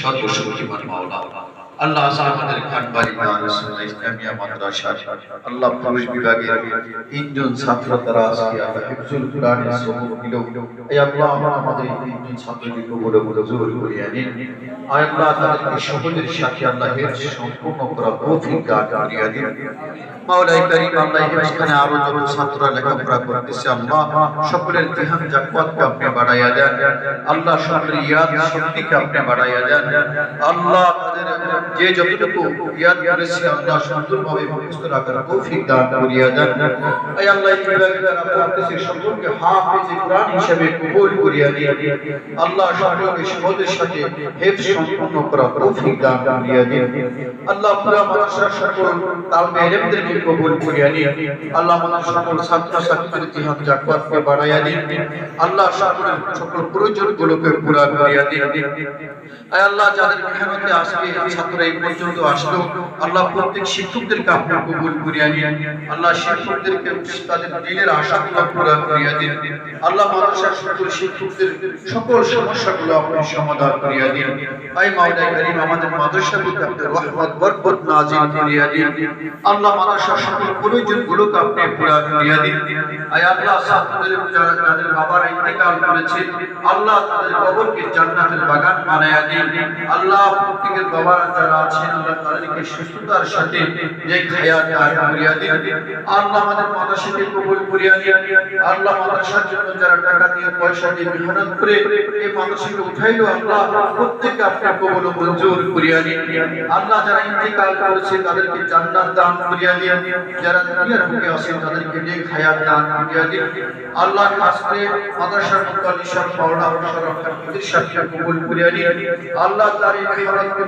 সর্বশক্তিমান মাওলা আল্লাহ আমাদের খানবাড়ি ইসলামিয়া মাদ্রাসা আল্লাহ পুরুষ বিভাগের তিনজন ছাত্র তারা আজকে আল্লাহ হিফজুল কোরআনের সবক দিল। এই আল্লাহ আমাদের তিনজন ছাত্রকে কবুল মঞ্জুর করিয়া নিন। আয় আল্লাহ তাদেরকে সকলের সাথে আল্লাহ হিফজ সম্পূর্ণ করার তৌফিক দান করিয়া দিন। মাওলাই কারীম আল্লাহ এখানে আরো যত ছাত্ররা লেখাপড়া করতেছে আল্লাহ সকলের জিহান জাকওয়াতকে আপনি বাড়াইয়া দেন। আল্লাহ সকলের ইয়াদ শক্তিকে আপনি বাড়াইয়া দেন। আল্লাহ তাদের যে যতটুকু ইয়াদ করেছে আল্লাহ সুন্দরভাবে মুখস্থ রাখার তৌফিক দান করিয়া দেন। আয় আল্লাহ এইভাবে যারা পড়তেছে সকলকে হাফেজে কোরআন হিসেবে কবুল করিয়া দিন। আল্লাহ সকলকে সহজের সাথে হিফজ সম্পূর্ণ করার তৌফিক দান করিয়া দিন। আল্লাহ পুরা মাদ্রাসার সকল তালবে ইলমদেরকে কবুল করিয়া নিন। আল্লাহ আমাদের সকল ছাত্র ছাত্রীদের জিহাদ জাকওয়াতকে বাড়াইয়া দিন। আল্লাহ সকল প্রয়োজনগুলোকে পুরা করিয়া দিন। আয় আল্লাহ যাদের মেহনতে আজকে ছাত্ররা এই পর্যন্ত আসলো আল্লাহ প্রত্যেক শিক্ষকদেরকে আপনি কবুল করিয়া নিন। আল্লাহ শিক্ষকদেরকে তাদের দিনের আশাগুলো পুরা করিয়া দিন। আল্লাহ মাদ্রাসার সকল শিক্ষকদের সকল সমস্যাগুলো আপনি সমাধান করিয়া দিন। আয় মাওলাই কারীম আমাদের মাদ্রাসার প্রতি আপনার রহমত বরকত নাযিল করিয়া দিন। আল্লাহ মাদ্রাসার সকল প্রয়োজনগুলোকে আপনি পুরা করিয়া দিন। আয় আল্লাহ ছাত্রদের যাদের বাবারা ইন্তেকাল করেছে আল্লাহ তাদের কবরকে জান্নাতের বাগান বানায়া দিন। আল্লাহ প্রত্যেকের বাবারা যারা আছেন আল্লাহ তাদেরকে সুস্থতার সাথে নেক হায়াত দান করিয়া দিন। আল্লাহ আমাদের মাদ্রাসাকে কবুল করিয়া দিন। আল্লাহ মাদ্রাসার জন্য যারা টাকা দিয়ে পয়সা দিয়ে মেহনত করে এই মাদ্রাসাকে উঠাইলো আল্লাহ প্রত্যেককে আপনি কবুল ও মঞ্জুর করিয়া দিন। আল্লাহ যারা ইন্তেকাল করেছে তাদেরকে জান্নাত দান করিয়া দিন। যারা দুনিয়ার বুকে আছেন তাদেরকে নেক হায়াত দান করিয়া দিন। আল্লাহ খাস করে মাদ্রাসার মুতাল্লি সব মাওলানা মুশাররফের সাথে কবুল করিয়া দিন। আল্লাহ তার এই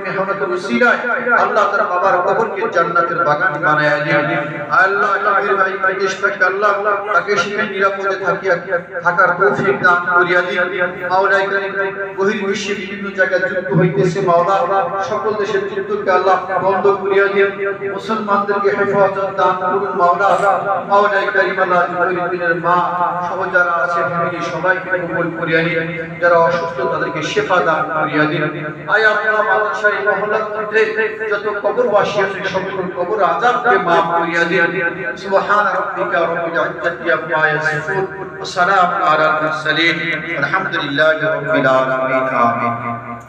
মেহনতের উসিলায় আল্লাহ তার বাবার কবরকে জান্নাতের বাগান বানায়া দিন। আল্লাহ তাহির ভাই বিদেশ থেকে আল্লাহ তাকে সেখানে নিরাপদে থাকার তৌফিক দান করিয়া দিন। মাওলাই কারীম বহির্বিশ্বে বিভিন্ন জায়গায় যুদ্ধ হইতেছে মাওলা সকল দেশের যুদ্ধকে আল্লাহ বন্ধ করিয়া দিন। মুসলমানদেরকে হেফাজত দান করুন মাওলা। মাওলাই কারীম আল্লাহ জুবাইর মা সহ যারা আছে ফ্যামিলি সবাইকে কবুল করিয়া নিন। যারা অসুস্থ তাদেরকে শিফা দান করিয়া দিন। আয় আল্লাহ মাদ্রাসার এই মহল্লার মধ্যে যত কবরবাসী আছে সকল কবর আযাবকে মাফ করিয়া দিন। সুবহান রাব্বিকা রাব্বিল ইজ্জাতি আম্মা ইয়াসিফুন ওয়া সালামুন আলাল মুরসালিন আলহামদুলিল্লাহি রাব্বিল আলামিন আমিন।